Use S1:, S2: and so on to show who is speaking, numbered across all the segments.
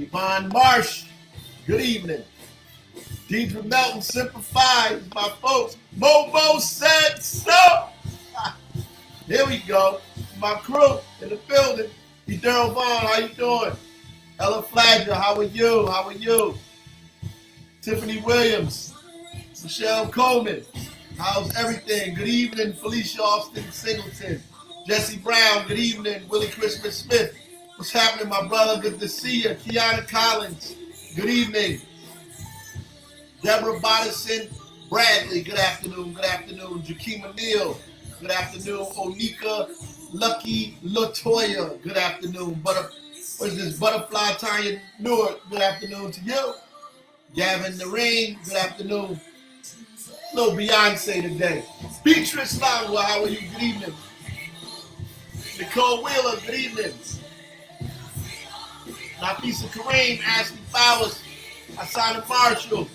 S1: Yvonne Marsh, good evening. Deidre Melton, Simplified, my folks. Momo said so. Here we go. My crew in the building. Daryl Vaughn, how you doing? Ella Flagger, how are you? How are you? Tiffany Williams, Michelle Coleman, how's everything? Good evening, Felicia Austin Singleton. Jesse Brown, good evening. Willie Christmas Smith, what's happening, my brother? Good to see you. Kiana Collins, good evening. Deborah Bodison Bradley, good afternoon. Good afternoon. Jakima Neal, good afternoon. Onika Lucky Latoya, good afternoon. Butterfly Tanya Newark, good afternoon to you. Gavin Narain, good afternoon. Little Beyonce today. Beatrice Longwell, how are you? Good evening. Nicole Wheeler, good evening. Nafisa Kareem, Ashley Bowers, Asana Marshall.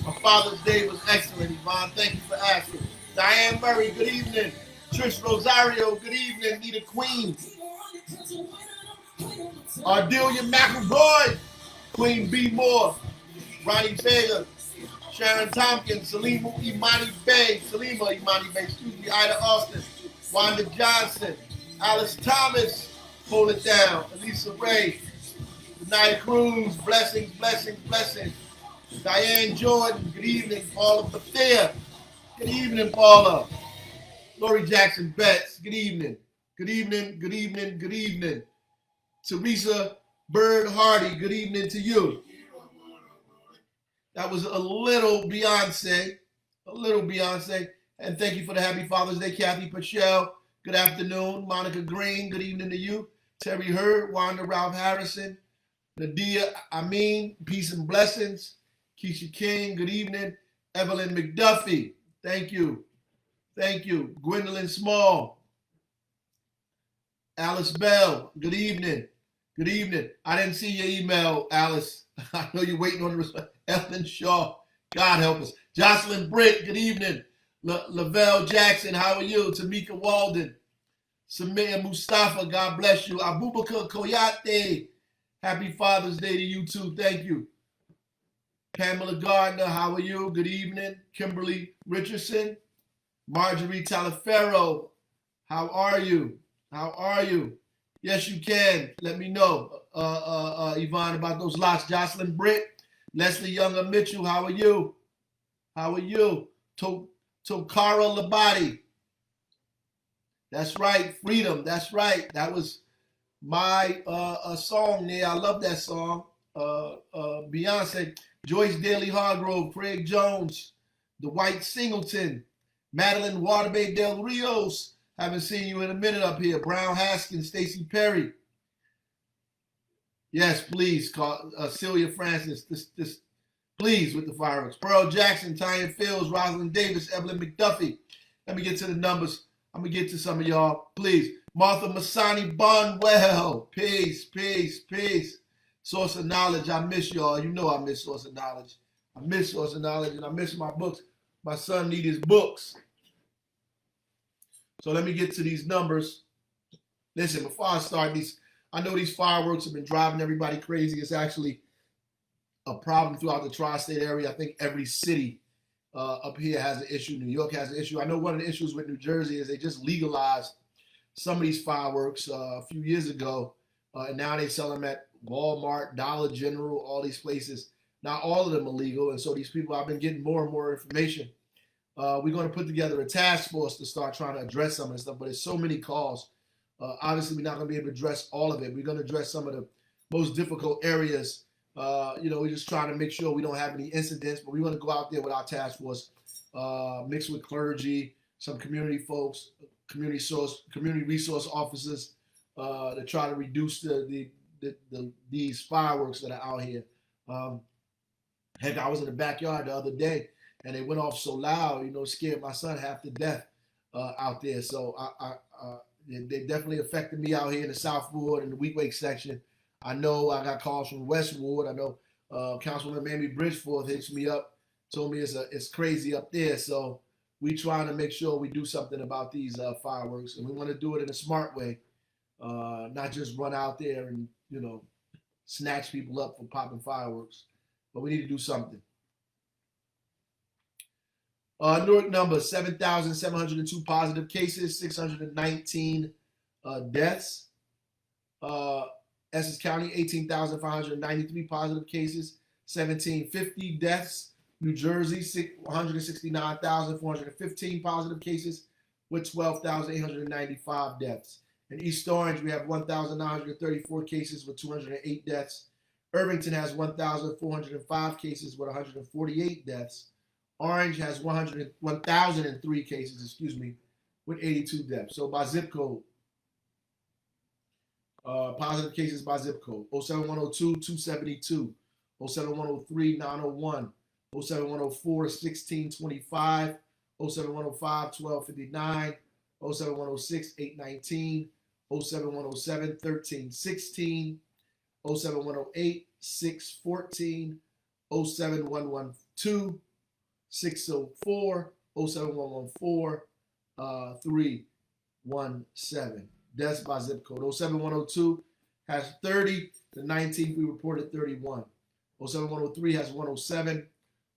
S1: My Father's Day was excellent, Yvonne. Thank you for asking. Diane Murray, good evening. Trish Rosario, good evening. Nita Queen. Ardelia McElroy, Queen B. Moore, Ronnie Vega, Sharon Tompkins, Salima Imani Bay, Ida Austin, Wanda Johnson, Alice Thomas, hold it down, Elisa Ray, Denai Cruz, blessings. Diane Jordan, good evening. Paula Bethea, good evening, Paula. Lori Jackson Betts, good evening. Good evening. Teresa Bird Hardy, good evening to you. That was a little Beyonce. And thank you for the Happy Father's Day, Kathy Pachel. Good afternoon. Monica Green, good evening to you. Terry Hurd, Wanda Ralph Harrison. Nadia Amin, peace and blessings. Keisha King, good evening. Evelyn McDuffie, thank you. Gwendolyn Small. Alice Bell, good evening. I didn't see your email, Alice. I know you're waiting on the response. Ellen Shaw, God help us. Jocelyn Britt, good evening. Lavelle Jackson, how are you? Tamika Walden. Samir Mustafa, God bless you. Abubakar Koyate, happy Father's Day to you too. Thank you. Pamela Gardner, how are you? Good evening. Kimberly Richardson. Marjorie Talaferro, how are you? Yes, you can. Let me know, Yvonne, about those lots. Jocelyn Britt, Leslie Younger Mitchell, how are you? Tokara Labati. That's right. Freedom. That's right. That was my song there. I love that song. Beyonce. Joyce Daly Hargrove, Craig Jones, Dwight Singleton, Madeline Waterbay Del Rios. Haven't seen you in a minute up here. Brown Haskins, Stacey Perry. Yes, please. Call Celia Francis. This, please, with the fireworks. Pearl Jackson, Tanya Fields, Rosalind Davis, Evelyn McDuffie. Let me get to the numbers. I'm going to get to some of y'all. Please. Martha Masani Bonwell. Peace. Source of Knowledge. I miss y'all. You know I miss Source of Knowledge. And I miss my books. My son needs his books. So let me get to these numbers. Listen, before I start these, I know these fireworks have been driving everybody crazy. It's actually a problem throughout the tri-state area. I think every city up here has an issue. New York has an issue. I know one of the issues with New Jersey is they just legalized some of these fireworks a few years ago, and now they sell them at Walmart, Dollar General, all these places. Not all of them are legal, and so these people, I've been getting more and more information. We're going to put together a task force to start trying to address some of this stuff, but there's so many calls. Obviously, we're not going to be able to address all of it. We're going to address some of the most difficult areas. We're just trying to make sure we don't have any incidents, but we want to go out there with our task force, mixed with clergy, some community folks, community resource officers, to try to reduce these fireworks that are out here. Heck, I was in the backyard the other day, and they went off so loud, scared my son half to death out there. So they definitely affected me out here in the South Ward in the Wheatwake section. I know I got calls from West Ward. I know Councilwoman Mamie Bridgeforth hits me up, told me it's crazy up there. So we trying to make sure we do something about these fireworks, and we want to do it in a smart way, not just run out there and snatch people up for popping fireworks. But we need to do something. Newark number, 7,702 positive cases, 619 deaths. Essex County, 18,593 positive cases, 1,750 deaths. New Jersey, 169,415 positive cases with 12,895 deaths. In East Orange, we have 1,934 cases with 208 deaths. Irvington has 1,405 cases with 148 deaths. Orange has 1,003 cases, with 82 deaths. So by zip code, positive cases by zip code: 07102, 272, 07103, 901, 07104, 1625, 07105, 1259, 07106, 819, 07107, 1316, 07108, 614, 07112, 604, 07114, 317. Deaths by zip code. 07102 has 30. The 19th we reported 31. 07103 has 107.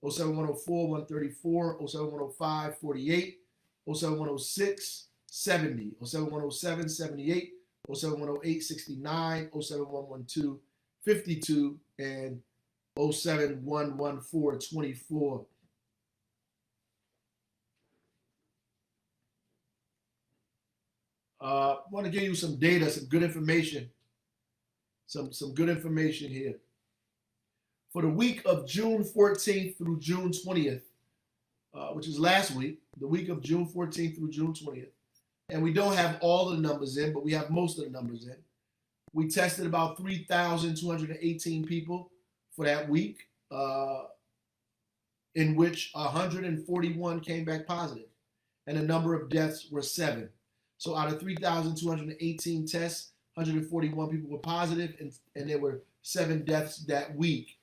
S1: 07104, 134. 07105, 48. 07106, 70. 07107, 78. 07108, 69. 07112, 52. And 07114, 24. I want to give you some data, some good information, some good information here. For the week of June 14th through June 20th, which is last week, the week of June 14th through June 20th, and we don't have all the numbers in, but we have most of the numbers in. We tested about 3,218 people for that week, in which 141 came back positive, and the number of deaths were 7. So out of 3,218 tests, 141 people were positive, and there were 7 deaths that week.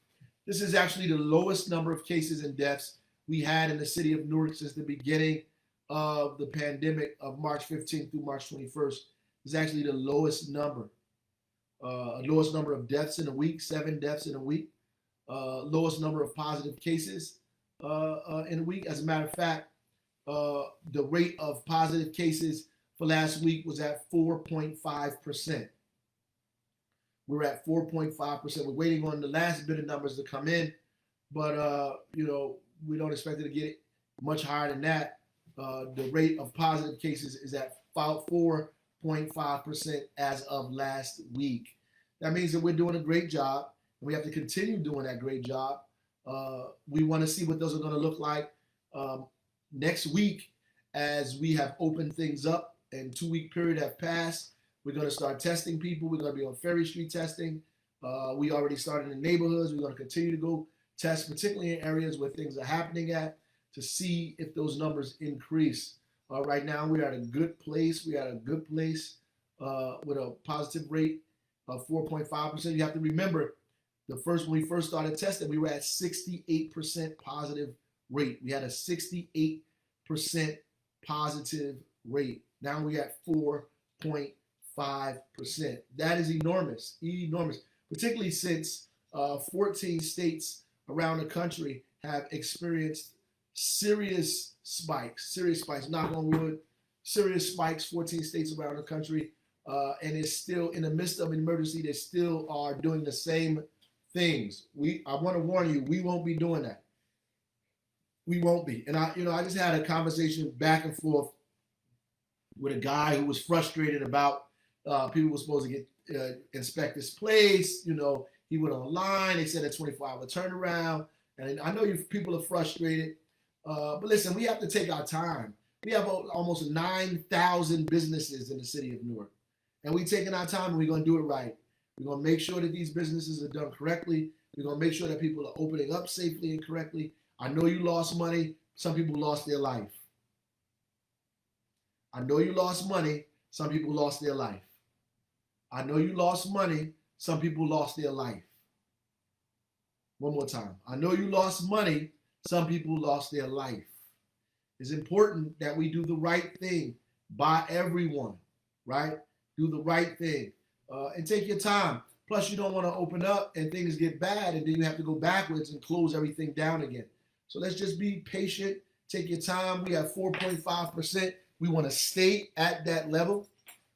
S1: This is actually the lowest number of cases and deaths we had in the city of Newark since the beginning of the pandemic of March 15th through March 21st. It's actually the lowest number. Lowest number of deaths in a week, 7 deaths in a week. Lowest number of positive cases in a week. As a matter of fact, the rate of positive cases for last week was at 4.5%. We're at 4.5%. We're waiting on the last bit of numbers to come in, but we don't expect it to get much higher than that. The rate of positive cases is at 4.5% as of last week. That means that we're doing a great job, and we have to continue doing that great job. We want to see what those are going to look like next week as we have opened things up and 2-week period have passed. We're going to start testing people. We're going to be on Ferry Street testing. We already started in neighborhoods. We're going to continue to go test, particularly in areas where things are happening at, to see if those numbers increase. Right now, we're at a good place. We're at a good place with a positive rate of 4.5%. You have to remember, when we first started testing, we were at 68% positive rate. We had a 68% positive rate. Now we're at 4.5%. That is enormous, particularly since 14 states around the country have experienced serious spikes, knock on wood, serious spikes, 14 states around the country, and it's still in the midst of an emergency. They still are doing the same things. I want to warn you, we won't be doing that. We won't be. And I just had a conversation back and forth with a guy who was frustrated about people were supposed to get inspect this place. He went online. They said a 24-hour turnaround. And I know people are frustrated. But listen, we have to take our time. We have almost 9,000 businesses in the city of Newark. And we're taking our time, and we're going to do it right. We're going to make sure that these businesses are done correctly. We're going to make sure that people are opening up safely and correctly. I know you lost money. Some people lost their life. I know you lost money. Some people lost their life. I know you lost money. Some people lost their life. One more time. I know you lost money. Some people lost their life. It's important that we do the right thing by everyone, right? Do the right thing. And take your time. Plus, you don't want to open up and things get bad, and then you have to go backwards and close everything down again. So let's just be patient. Take your time. We have 4.5%. We want to stay at that level.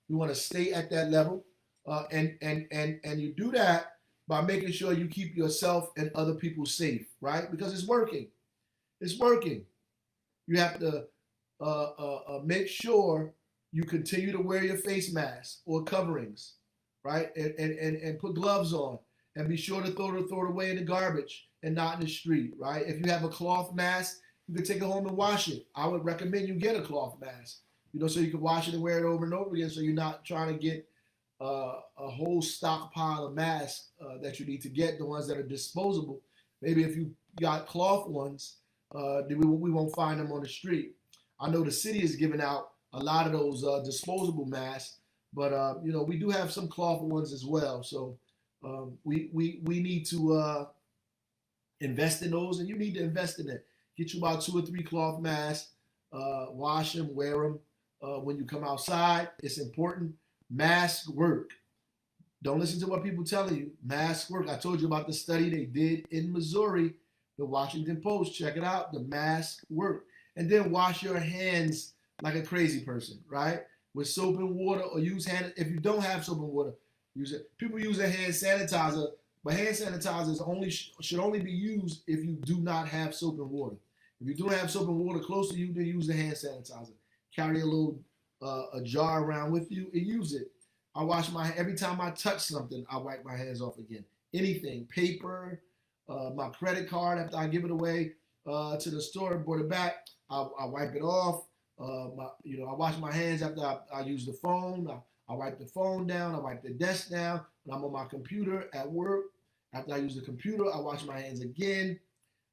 S1: We want to stay at that level, and you do that by making sure you keep yourself and other people safe, right? Because it's working. It's working. You have to make sure you continue to wear your face mask or coverings, right? And put gloves on, and be sure to throw it away in the garbage and not in the street, right? If you have a cloth mask, you can take it home and wash it. I would recommend you get a cloth mask, so you can wash it and wear it over and over again, so you're not trying to get a whole stockpile of masks that you need to get, the ones that are disposable. Maybe if you got cloth ones, then we won't find them on the street. I know the city is giving out a lot of those disposable masks, but we do have some cloth ones as well. So we need to invest in those, and you need to invest in it. Get you about 2 or 3 cloth masks, wash them, wear them when you come outside. It's important. Masks work. Don't listen to what people telling you. Masks work. I told you about the study they did in Missouri, the Washington Post. Check it out. The masks work. And then wash your hands like a crazy person, right? With soap and water, or use hand. If you don't have soap and water, use it. People use a hand sanitizer, but hand sanitizer should only be used if you do not have soap and water. If you don't have soap and water close to you, then use the hand sanitizer. Carry a little a jar around with you and use it. I wash my every time I touch something, I wipe my hands off again. Anything, paper, my credit card after I give it away to the store and brought it back, I wipe it off. I wash my hands after I use the phone. I wipe the phone down. I wipe the desk down. When I'm on my computer at work, after I use the computer, I wash my hands again.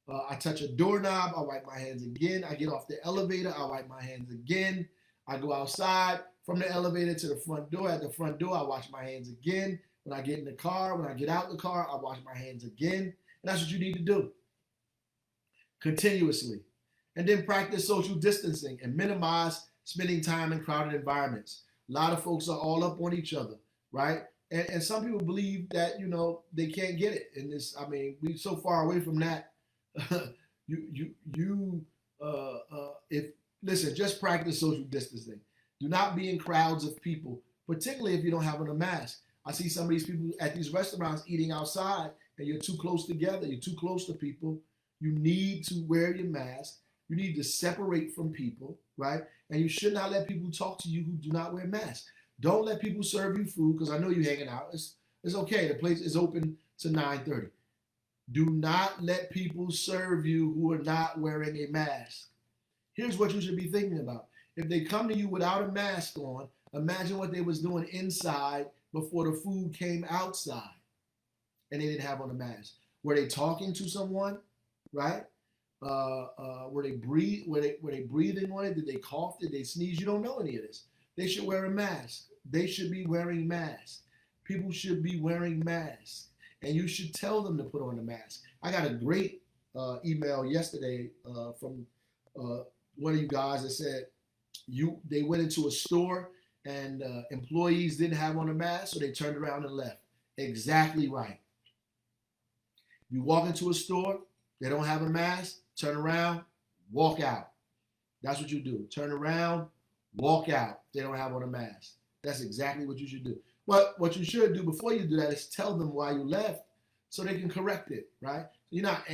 S1: I touch a doorknob, I wipe my hands again. I get off the elevator, I wipe my hands again. I go outside from the elevator to the front door. At the front door, I wash my hands again. When I get in the car, when I get out the car, I wash my hands again. And that's what you need to do continuously. And then practice social distancing and minimize spending time in crowded environments. A lot of folks are all up on each other, right? And some people believe that, they can't get it. And we're so far away from that. Listen, just practice social distancing. Do not be in crowds of people, particularly if you don't have on a mask. I see some of these people at these restaurants eating outside, and you're too close together. You're too close to people. You need to wear your mask. You need to separate from people, right? And you should not let people talk to you who do not wear masks. Don't let people serve you food, because I know you're hanging out. It's okay. The place is open to 9:30. Do not let people serve you who are not wearing a mask. Here's what you should be thinking about. If they come to you without a mask on, imagine what they was doing inside before the food came outside and they didn't have on a mask. Were they talking to someone, right? Were they breathing on it? Did they cough? Did they sneeze? You don't know any of this. They should wear a mask. They should be wearing masks. People should be wearing masks. And you should tell them to put on a mask. I got a great email yesterday from one of you guys that said they went into a store and employees didn't have on a mask, so they turned around and left. Exactly right. You walk into a store, they don't have a mask, turn around, walk out. That's what you do. Turn around, walk out. They don't have on a mask. That's exactly what you should do. But what you should do before you do that is tell them why you left so they can correct it, right? You're not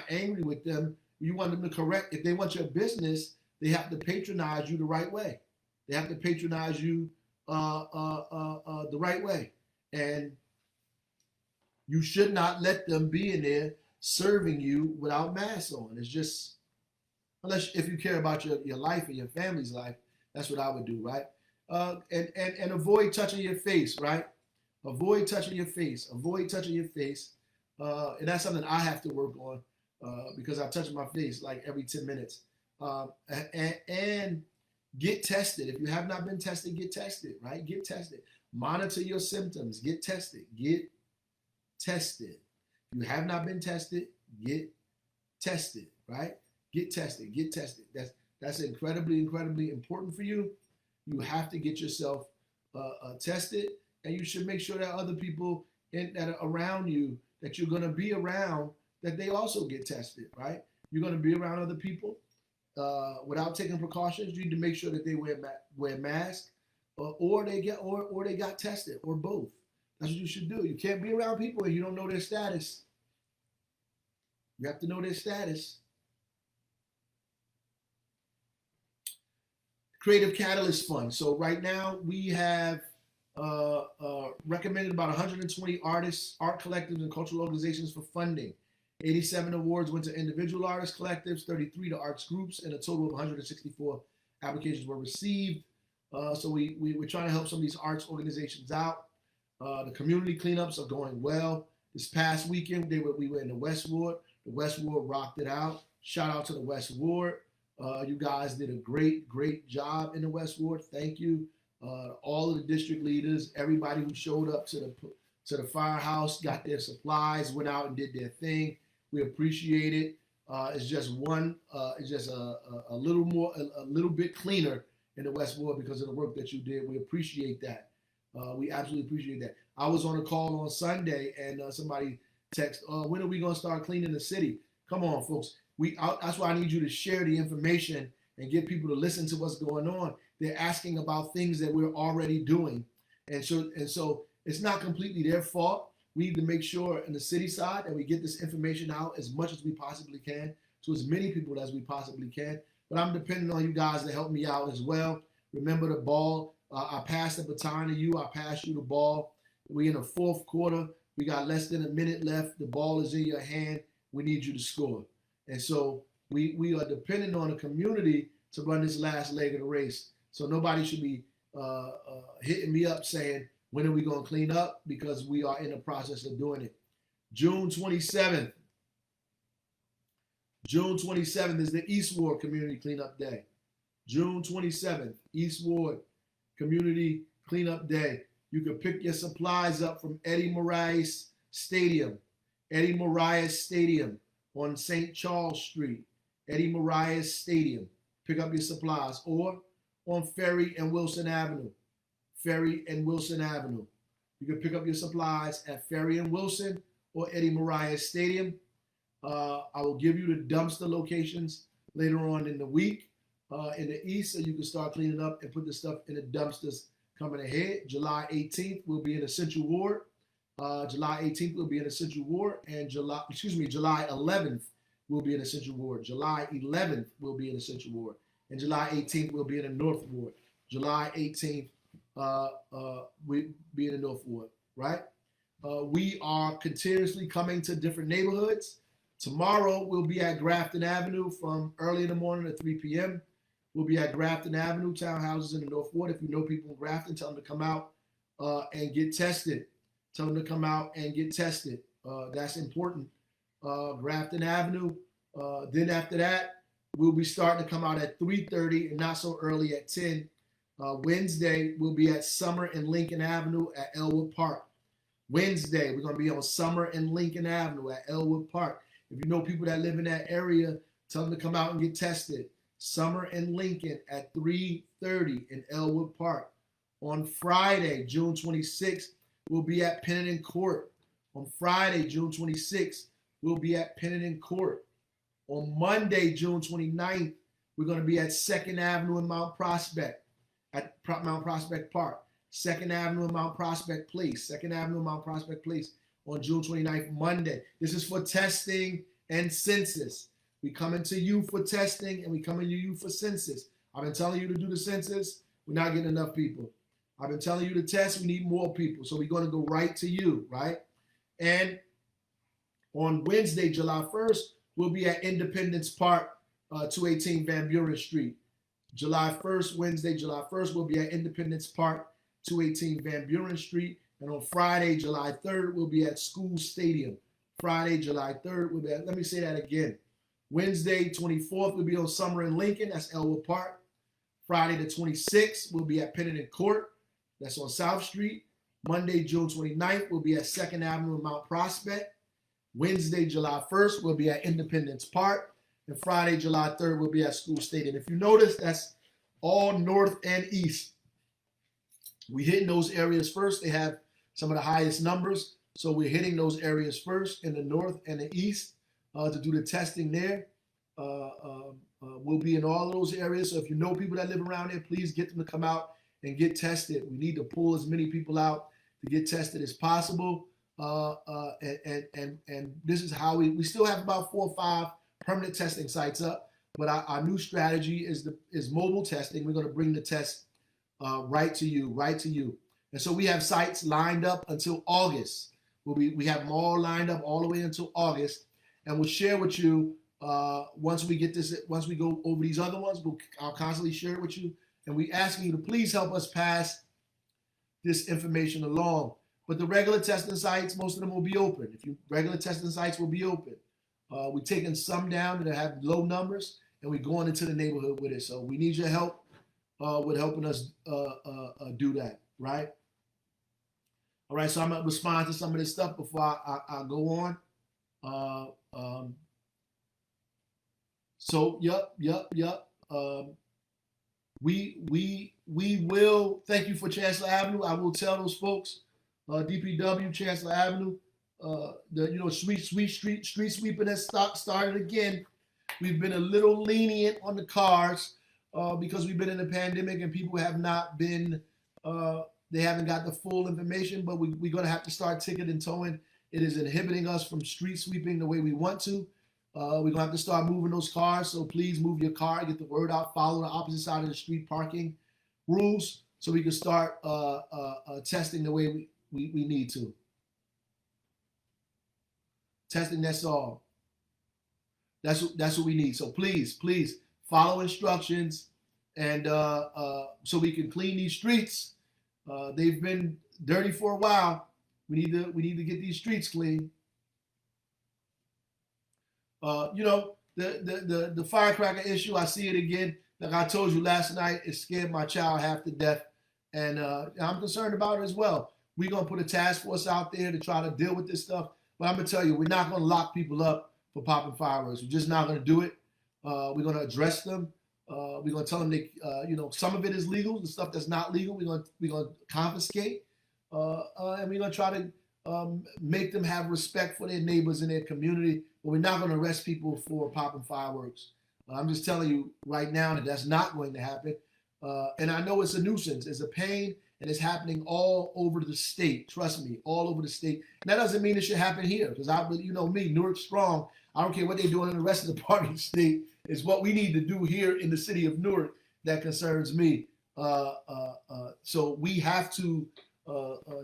S1: angry with them. You want them to correct. If they want your business, they have to patronize you the right way. They have to patronize you the right way. And you should not let them be in there serving you without masks on. It's just, unless if you care about your life and your family's life, that's what I would do, right? And avoid touching your face, right? Avoid touching your face. Avoid touching your face. And that's something I have to work on because I touch my face like every 10 minutes. And get tested. If you have not been tested, get tested, right? Get tested. Monitor your symptoms. Get tested. Get tested. If you have not been tested, get tested, right? Get tested. Get tested. That's incredibly, incredibly important for you. You have to get yourself tested, and you should make sure that other people that are around you that you're going to be around, that they also get tested, right? You're going to be around other people without taking precautions. You need to make sure that they wear masks, or they got tested, or both. That's what you should do. You can't be around people and you don't know their status. You have to know their status. Creative Catalyst Fund. So right now we have recommended about 120 artists, art collectives, and cultural organizations for funding. 87 awards went to individual artist collectives, 33 to arts groups, and a total of 164 applications were received. So we're trying to help some of these arts organizations out. The community cleanups are going well. This past weekend, we were in the West Ward. The West Ward rocked it out. Shout out to the West Ward. You guys did a great job in the West Ward. Thank you. All of the district leaders, everybody who showed up to the firehouse, got their supplies, went out and did their thing. We appreciate it. It's just a little bit cleaner in the West Ward because of the work that you did. We appreciate that. We absolutely appreciate that. I was on a call on Sunday and somebody texted, when are we going to start cleaning the city? Come on, folks. That's why I need you to share the information and get people to listen to what's going on. They're asking about things that we're already doing. And so it's not completely their fault. We need to make sure in the city side that we get this information out as much as we possibly can to as many people as we possibly can. But I'm depending on you guys to help me out as well. Remember the ball. I passed the baton to you. I passed you the ball. We're in the fourth quarter. We got less than a minute left. The ball is in your hand. We need you to score. And so we are dependent on the community to run this last leg of the race. So nobody should be hitting me up saying, when are we going to clean up? Because we are in the process of doing it. June 27th. June 27th is the Eastwood Community Cleanup Day. June 27th, Eastwood Community Cleanup Day. You can pick your supplies up from Eddie Marias Stadium. Eddie Marias Stadium on St. Charles Street. Eddie Marias Stadium. Pick up your supplies. Or on Ferry and Wilson Avenue. Ferry and Wilson Avenue. You can pick up your supplies at Ferry and Wilson or Eddie Marias Stadium. I will give you the dumpster locations later on in the week in the east, so you can start cleaning up and put the stuff in the dumpsters coming ahead. July 18th, we'll be in Essential Ward. July 18th, we'll be in Essential Ward. And July 11th, we'll be in Essential Ward. July 11th, we'll be in Essential Ward. And July 18th, we'll be in the North Ward. July 18th, we be in the North Ward, right? We are continuously coming to different neighborhoods. Tomorrow, we'll be at Grafton Avenue from early in the morning to 3 p.m. We'll be at Grafton Avenue, townhouses in the North Ward. If you know people in Grafton, tell them to come out and get tested. Tell them to come out and get tested. That's important. Grafton Avenue. Then after that, we'll be starting to come out at 3:30 and not so early at 10. Wednesday, we'll be at Summer and Lincoln Avenue at Elwood Park. Wednesday, we're going to be on Summer and Lincoln Avenue at Elwood Park. If you know people that live in that area, tell them to come out and get tested. Summer and Lincoln at 3:30 in Elwood Park. On Friday, June 26th, we'll be at Pennington Court. On Friday, June 26th, we'll be at Pennington Court. On Monday, June 29th, we're going to be at 2nd Avenue in Mount Prospect, at Mount Prospect Park. 2nd Avenue in Mount Prospect Place. 2nd Avenue in Mount Prospect Place on June 29th, Monday. This is for testing and census. We coming to you for testing and we coming to you for census. I've been telling you to do the census. We're not getting enough people. I've been telling you to test. We need more people. So we're going to go right to you, right? And on Wednesday, July 1st, we'll be at Independence Park, 218 Van Buren Street. July 1st, Wednesday, July 1st, we'll be at Independence Park, 218 Van Buren Street. And on Friday, July 3rd, we'll be at School Stadium. Friday, July 3rd, we'll be at, let me say that again. Wednesday, 24th, we'll be on Summer and Lincoln. That's Elwood Park. Friday, the 26th, we'll be at Pennington Court. That's on South Street. Monday, June 29th, we'll be at 2nd Avenue in Mount Prospect. Wednesday, July 1st, we'll be at Independence Park. And Friday, July 3rd, we'll be at School Stadium. If you notice, that's all north and east. We hitting those areas first. They have some of the highest numbers. So we're hitting those areas first in the north and the east to do the testing there. We'll be in all those areas. So if you know people that live around there, please get them to come out and get tested. We need to pull as many people out to get tested as possible. And this is how we still have about 4 or 5 permanent testing sites up. But our new strategy is mobile testing. We're going to bring the test right to you. And so we have sites lined up until August. We have them all lined up all the way until August, and we'll share with you once we go over these other ones. I'll constantly share it with you, and we asking you to please help us pass this information along. But the regular testing sites, most of them will be open. Regular testing sites will be open. We're taking some down that have low numbers, and we're going into the neighborhood with it. So we need your help with helping us do that, right? All right, so I'm going to respond to some of this stuff before I go on. So, yep. We will, thank you for Chancellor Avenue. I will tell those folks, DPW, Chancellor Avenue, street sweeping has started again. We've been a little lenient on the cars because we've been in a pandemic and people have not been, they haven't got the full information, but we're going to have to start ticketing and towing. It is inhibiting us from street sweeping the way we want to. We're going to have to start moving those cars, so please move your car, get the word out, follow the opposite side of the street parking rules so we can start testing the way we need to. Testing, that's all. That's what we need. So please follow instructions, and so we can clean these streets. They've been dirty for a while. We need to get these streets clean. The firecracker issue, I see it again. Like I told you last night, it scared my child half to death, and I'm concerned about it as well. We're gonna put a task force out there to try to deal with this stuff, but I'm gonna tell you, we're not gonna lock people up for popping fireworks. We're just not gonna do it. We're gonna address them. We're gonna tell them they, some of it is legal. The stuff that's not legal, we're gonna confiscate, and we're gonna try to make them have respect for their neighbors and their community. But we're not gonna arrest people for popping fireworks. I'm just telling you right now that that's not going to happen. And I know it's a nuisance, it's a pain, and it's happening all over the state. Trust me, all over the state. And that doesn't mean it should happen here, because you know me, Newark strong. I don't care what they're doing in the rest of the part of the state. It's what we need to do here in the city of Newark that concerns me. So we have to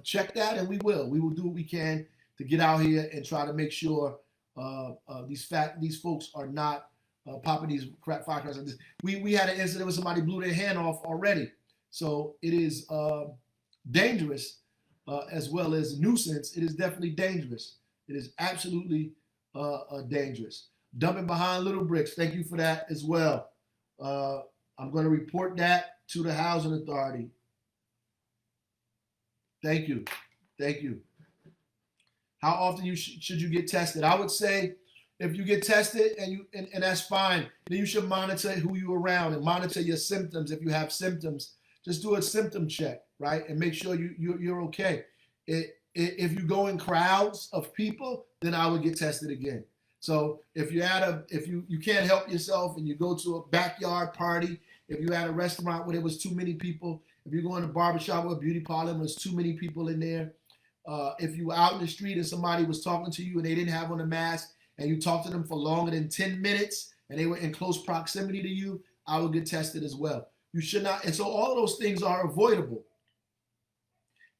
S1: check that, and we will. We will do what we can to get out here and try to make sure these folks are not popping these firecrackers like this. We had an incident where somebody blew their hand off already. So it is dangerous as well as nuisance. It is definitely dangerous. It is absolutely dangerous. Dumping behind little bricks. Thank you for that as well. I'm going to report that to the Housing Authority. Thank you. How often should you get tested? I would say if you get tested and that's fine, then you should monitor who you're around and monitor your symptoms. If you have symptoms, just do a symptom check, right? And make sure you're okay. If you go in crowds of people, then I would get tested again. So if you can't help yourself and you go to a backyard party, if you're at a restaurant where there was too many people, if you go in a barbershop or a beauty parlor and there's too many people in there, if you were out in the street and somebody was talking to you and they didn't have on a mask and you talked to them for longer than 10 minutes and they were in close proximity to you, I would get tested as well. You should not, and so all of those things are avoidable.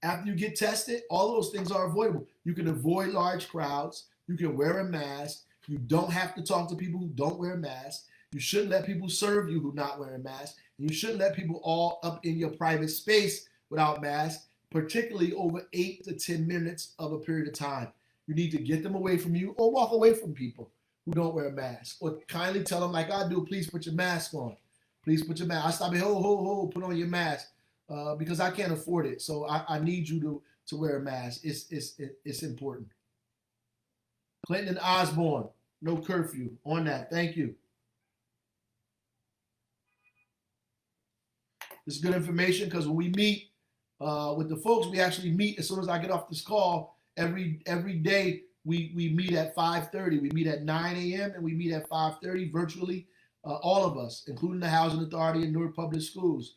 S1: After you get tested, all of those things are avoidable. You can avoid large crowds. You can wear a mask. You don't have to talk to people who don't wear masks. You shouldn't let people serve you who are not wearing masks. And you shouldn't let people all up in your private space without masks, particularly over 8 to 10 minutes of a period of time. You need to get them away from you or walk away from people who don't wear masks, or kindly tell them like I do, please put your mask on. Please put your mask. I stop here, ho, put on your mask because I can't afford it. So I need you to wear a mask. It's important. Clinton and Osborne, no curfew on that. Thank you. This is good information because when we meet with the folks, we actually meet as soon as I get off this call Every day we meet at 5:30. We meet at 9 a.m. and we meet at 5:30 virtually. All of us, including the Housing Authority and Newark Public Schools,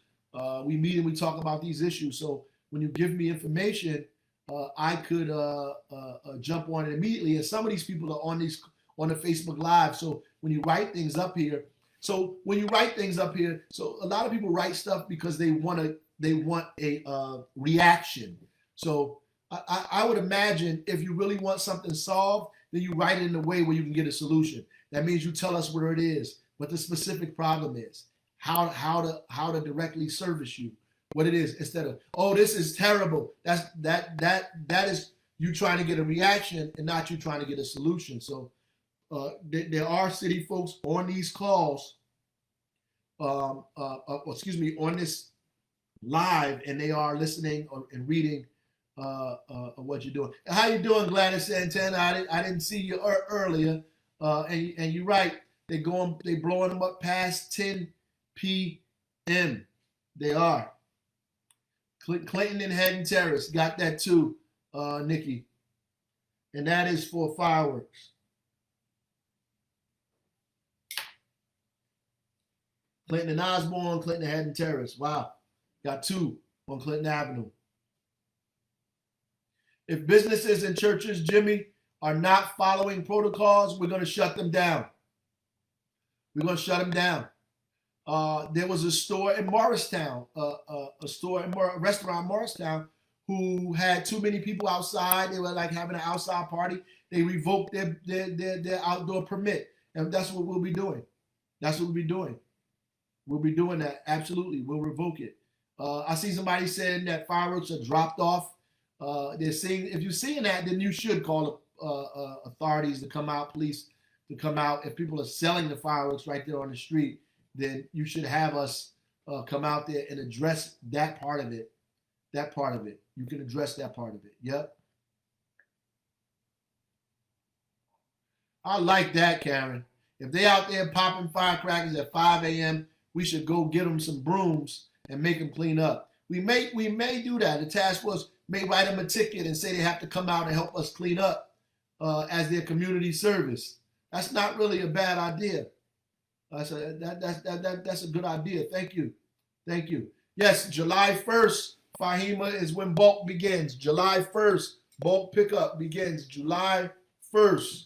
S1: we meet and we talk about these issues. So when you give me information, I could jump on it immediately. And some of these people are on the Facebook Live. So when you write things up here, so a lot of people write stuff because they want a reaction. So I would imagine if you really want something solved, then you write it in a way where you can get a solution. That means you tell us where it is, what the specific problem is, how to directly service you, what it is, instead of, oh, this is terrible. That is you trying to get a reaction and not you trying to get a solution. So there are city folks on these calls, on this live, and they are listening and reading what you're doing. How you doing, Gladys Santana? I didn't see you earlier, and you're right. They blowing them up past 10 p.m. They are. Clinton and Haddon Terrace got that too, Nikki, and that is for fireworks. Clinton and Osborne, Clinton and Haddon Terrace. Wow, got two on Clinton Avenue. If businesses and churches, Jimmy, are not following protocols, we're going to shut them down. We're going to shut them down. There was a store in Morristown, a restaurant in Morristown, who had too many people outside. They were like having an outside party. They revoked their outdoor permit. And that's what we'll be doing. That's what we'll be doing. We'll be doing that. Absolutely. We'll revoke it. I see somebody saying that fireworks are dropped off. They're saying, if you're seeing that, then you should call authorities to come out, police to come out. If people are selling the fireworks right there on the street, then you should have us come out there and address that part of it. That part of it. You can address that part of it. Yep. I like that, Karen. If they out there popping firecrackers at 5 a.m., we should go get them some brooms and make them clean up. We may do that. The task force may write them a ticket and say they have to come out and help us clean up as their community service. That's not really a bad idea. That's a good idea. Thank you. Yes, July 1st, Fahima, is when bulk begins. July 1st, bulk pickup begins. July 1st.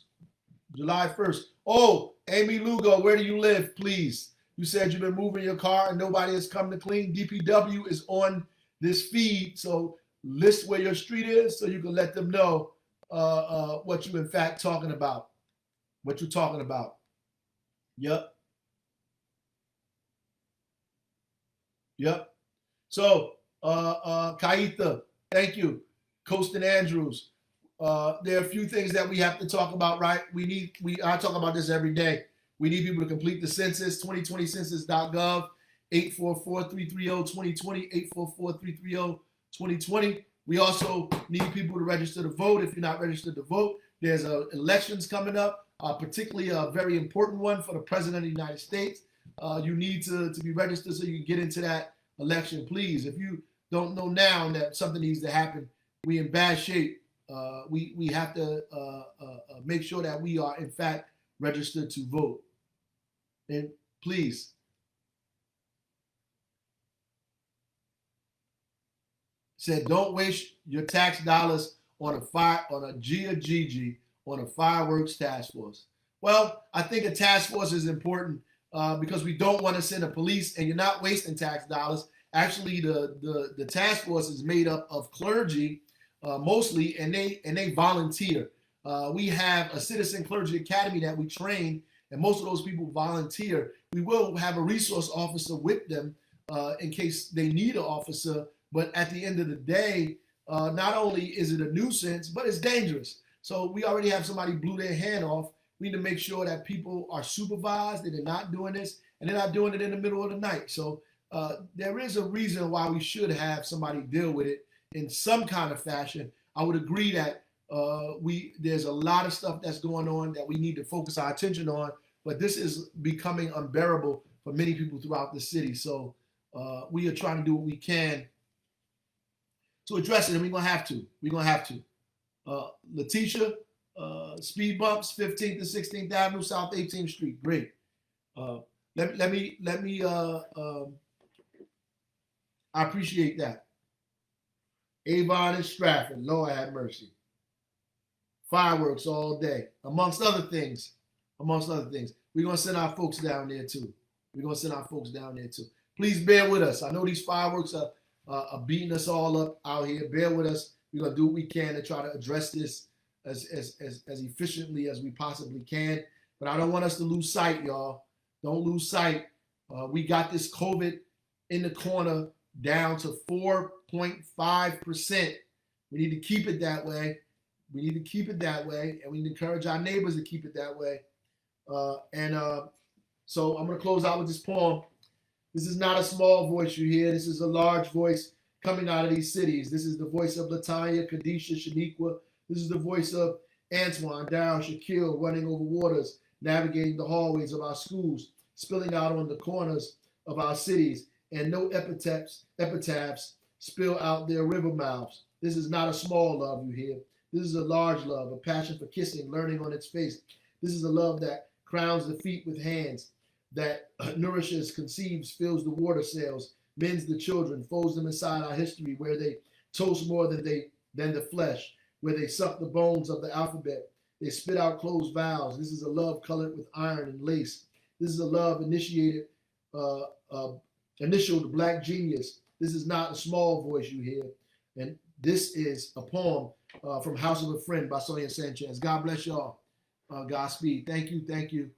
S1: Oh, Amy Lugo, where do you live, please? You said you've been moving your car and nobody has come to clean. DPW is on this feed, so list where your street is so you can let them know what you're in fact talking about. What you're talking about. Yep. So, Kaitha, thank you. Coast and Andrews. There are a few things that we have to talk about, right? I talk about this every day. We need people to complete the census, 2020census.gov, 844-330-2020, 844-330-2020. We also need people to register to vote. If you're not registered to vote, there's elections coming up, particularly a very important one for the President of the United States. You need to be registered so you can get into that election, please. If you don't know now that something needs to happen, we're in bad shape. We have to make sure that we are, in fact, registered to vote. And please, said, don't waste your tax dollars on a fireworks task force. Well, I think a task force is important because we don't want to send a police, and you're not wasting tax dollars. Actually, the task force is made up of clergy mostly, and they volunteer. We have a Citizen Clergy Academy that we train, and most of those people volunteer. We will have a resource officer with them in case they need an officer. But at the end of the day, not only is it a nuisance, but it's dangerous. So we already have somebody blew their hand off. We need to make sure that people are supervised, that they're not doing this, and they're not doing it in the middle of the night. So there is a reason why we should have somebody deal with it in some kind of fashion. I would agree that there's a lot of stuff that's going on that we need to focus our attention on, but this is becoming unbearable for many people throughout the city. So we are trying to do what we can to address it, and we're gonna have to. Letitia, speed bumps, 15th to 16th Avenue, South 18th Street. Great. Let me. I appreciate that. Avon and Stratford, Lord have mercy. Fireworks all day, amongst other things. Amongst other things, we're gonna send our folks down there too. Please bear with us. I know these fireworks are beating us all up out here. Bear with us. We're gonna do what we can to try to address this as efficiently as we possibly can. But I don't want us to lose sight, y'all. Don't lose sight. We got this COVID in the corner down to 4.5%. We need to keep it that way. And we need to encourage our neighbors to keep it that way. So I'm going to close out with this poem. This is not a small voice you hear. This is a large voice coming out of these cities. This is the voice of Latanya, Kadisha, Shaniqua. This is the voice of Antoine, Daryl, Shaquille, running over waters, navigating the hallways of our schools, spilling out on the corners of our cities, and no epitaphs spill out their river mouths. This is not a small love you hear. This is a large love, a passion for kissing, learning on its face. This is a love that crowns the feet with hands, that nourishes, conceives, fills the water sails, mends the children, folds them inside our history, where they toast more than the flesh, where they suck the bones of the alphabet. They spit out closed vowels. This is a love colored with iron and lace. This is a love initialed Black Genius. This is not a small voice you hear. And this is a poem from House of a Friend by Sonia Sanchez. God bless y'all. Godspeed. Thank you.